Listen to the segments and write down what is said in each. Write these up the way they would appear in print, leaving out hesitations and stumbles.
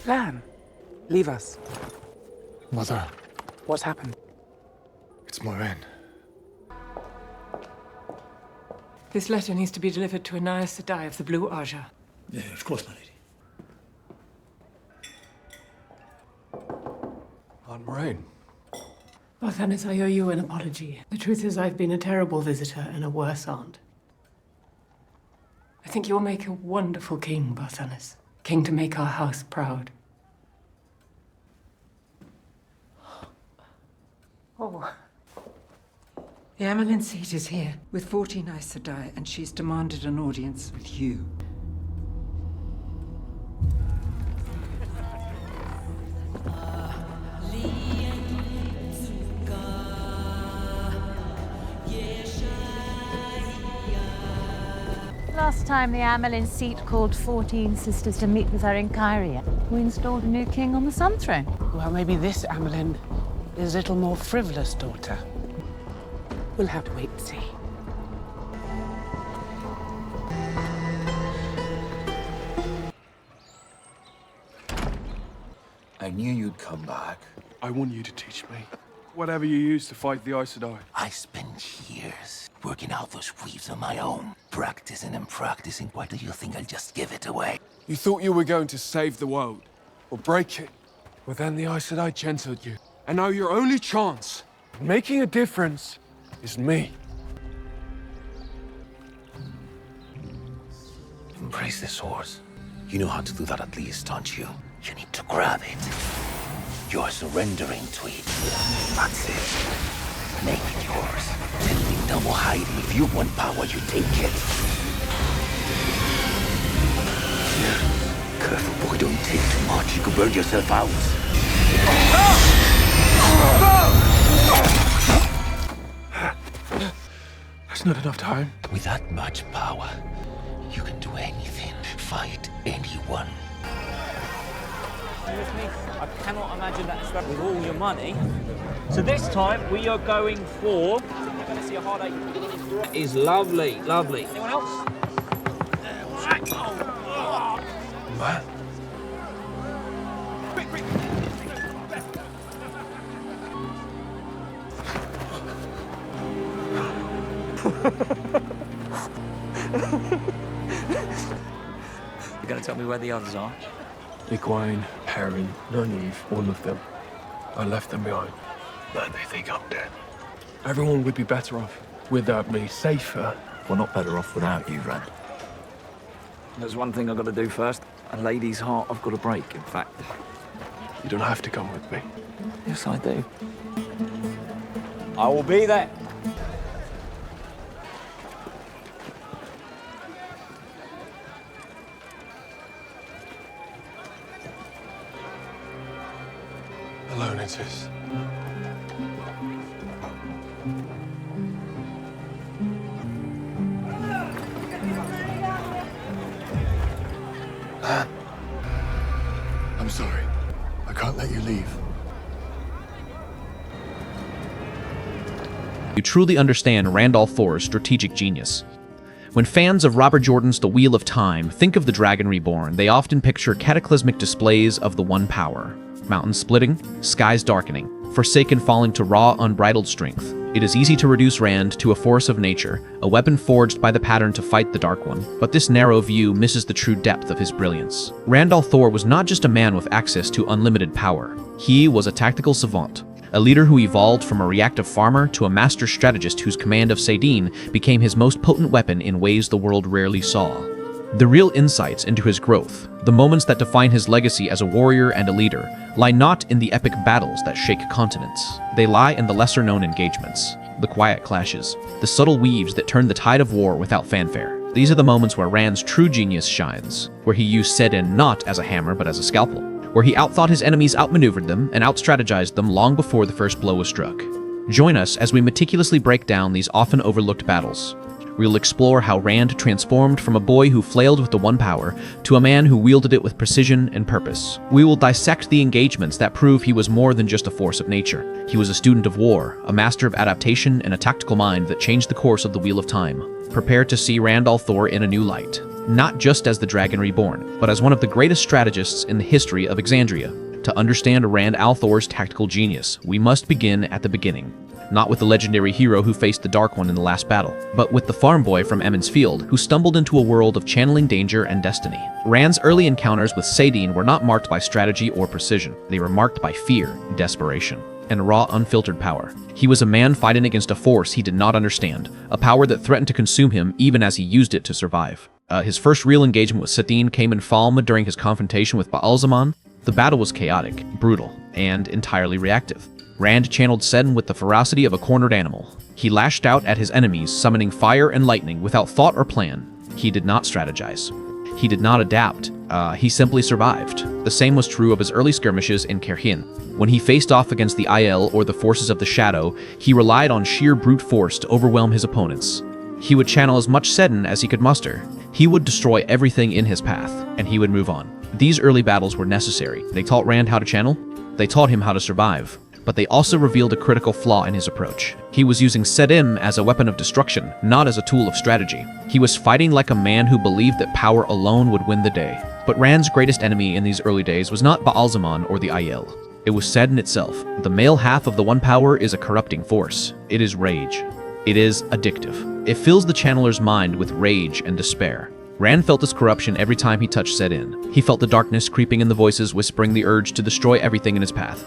Lan, leave us. Mother, What's happened? it's Moiraine. This letter needs to be delivered to Aes Sedai of the Blue Aja. Yeah, of course, my lady. Aunt Moiraine. Barthanes, I owe you an apology. The truth is I've been a terrible visitor and a worse aunt. I think you'll make a wonderful king, Barthanes. King to make our house proud. Oh. The Amelin seat is here, with 14 Aes Sedai, and she's demanded an audience with you. Last time the Amelin seat called 14 sisters to meet with her in Kyria. We installed a new king on the Sun Throne. Well, maybe this Amelin is a little more frivolous, daughter. We'll have to wait and see. I knew you'd come back. I want you to teach me. Whatever you use to fight the Aes Sedai. I spent years working out those weaves on my own. Practicing and practicing. Why do you think I'll just give it away? You thought you were going to save the world, or break it. But then the Aes Sedai gentled you. And now your only chance of making a difference is me. Embrace this horse. You know how to do that at least, don't you? You need to grab it. You're surrendering to it. That's it. Make it yours. Tell me double hiding. If you want power, you take it. Careful, boy, don't take too much. You could burn yourself out. That's not enough time. With that much power, you can do anything. Fight anyone. With me, I cannot imagine that with all your money. So this time we are going for. You're going to see a heartache. Is lovely, lovely. Anyone else? What? You're going to tell me where the others are? Egwene, Perrin, Nynaeve, all of them. I left them behind. But they think I'm dead. Everyone would be better off without me, safer. We're not better off without you, Rand. There's one thing I've got to do first. A lady's heart I've got to break, in fact. You don't have to come with me. Yes, I do. I will be there. Alone it is. I'm sorry. I can't let you leave. You truly understand Randolph Thor's strategic genius. When fans of Robert Jordan's The Wheel of Time think of the Dragon Reborn, they often picture cataclysmic displays of the One Power. Mountains splitting, skies darkening, Forsaken falling to raw, unbridled strength. It is easy to reduce Rand to a force of nature, a weapon forged by the pattern to fight the Dark One. But this narrow view misses the true depth of his brilliance. Rand al'Thor was not just a man with access to unlimited power. He was a tactical savant, a leader who evolved from a reactive farmer to a master strategist whose command of Saidin became his most potent weapon in ways the world rarely saw. The real insights into his growth, the moments that define his legacy as a warrior and a leader, lie not in the epic battles that shake continents. They lie in the lesser-known engagements, the quiet clashes, the subtle weaves that turn the tide of war without fanfare. These are the moments where Rand's true genius shines, where he used Saidin not as a hammer but as a scalpel, where he outthought his enemies, outmaneuvered them, and outstrategized them long before the first blow was struck. Join us as we meticulously break down these often overlooked battles. We'll explore how Rand transformed from a boy who flailed with the One Power to a man who wielded it with precision and purpose. We will dissect the engagements that prove he was more than just a force of nature. He was a student of war, a master of adaptation, and a tactical mind that changed the course of the Wheel of Time. Prepare to see Rand al'Thor in a new light, not just as the Dragon Reborn, but as one of the greatest strategists in the history of Exandria. To understand Rand al'Thor's tactical genius, we must begin at the beginning. Not with the legendary hero who faced the Dark One in the last battle, but with the farm boy from Emond's Field who stumbled into a world of channeling danger and destiny. Rand's early encounters with Saidin were not marked by strategy or precision. They were marked by fear, desperation, and raw, unfiltered power. He was a man fighting against a force he did not understand, a power that threatened to consume him even as he used it to survive. His first real engagement with Saidin came in Falme during his confrontation with Ba'al'Zamon. The battle was chaotic, brutal, and entirely reactive. Rand channeled Sedin with the ferocity of a cornered animal. He lashed out at his enemies, summoning fire and lightning without thought or plan. He did not strategize. He did not adapt. He simply survived. The same was true of his early skirmishes in Kerhin. When he faced off against the Aiel or the forces of the Shadow, he relied on sheer brute force to overwhelm his opponents. He would channel as much Sedin as he could muster. He would destroy everything in his path, and he would move on. These early battles were necessary. They taught Rand how to channel. They taught him how to survive. But they also revealed a critical flaw in his approach. He was using Sedin as a weapon of destruction, not as a tool of strategy. He was fighting like a man who believed that power alone would win the day. But Rand's greatest enemy in these early days was not Ba'al'Zamon or the Aiel. It was Sedin itself. The male half of the One Power is a corrupting force. It is rage. It is addictive. It fills the channeler's mind with rage and despair. Rand felt this corruption every time he touched Sedin. He felt the darkness creeping in the voices whispering the urge to destroy everything in his path.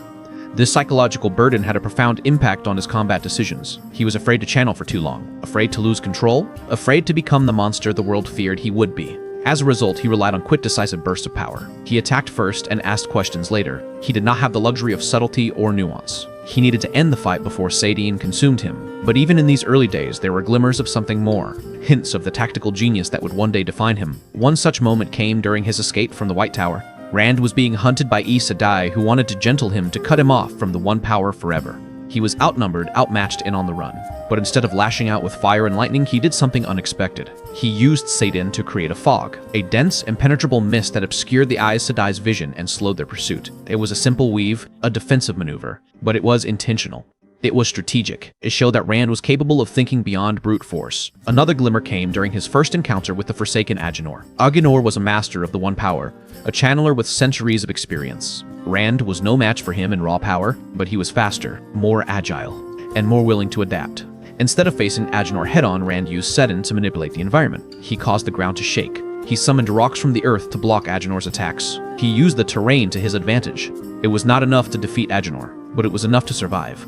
This psychological burden had a profound impact on his combat decisions. He was afraid to channel for too long, afraid to lose control, afraid to become the monster the world feared he would be. As a result, he relied on quick, decisive bursts of power. He attacked first and asked questions later. He did not have the luxury of subtlety or nuance. He needed to end the fight before Saidin consumed him. But even in these early days, there were glimmers of something more, hints of the tactical genius that would one day define him. One such moment came during his escape from the White Tower. Rand was being hunted by Aes Sedai, who wanted to gentle him to cut him off from the One Power forever. He was outnumbered, outmatched, and on the run. But instead of lashing out with fire and lightning, he did something unexpected. He used Saidin to create a fog, a dense, impenetrable mist that obscured the Aes Sedai's vision and slowed their pursuit. It was a simple weave, a defensive maneuver, but it was intentional. It was strategic. It showed that Rand was capable of thinking beyond brute force. Another glimmer came during his first encounter with the Forsaken Agenor. Agenor was a master of the One Power, a channeler with centuries of experience. Rand was no match for him in raw power, but he was faster, more agile, and more willing to adapt. Instead of facing Agenor head-on, Rand used Sedin to manipulate the environment. He caused the ground to shake. He summoned rocks from the earth to block Agenor's attacks. He used the terrain to his advantage. It was not enough to defeat Agenor, but it was enough to survive.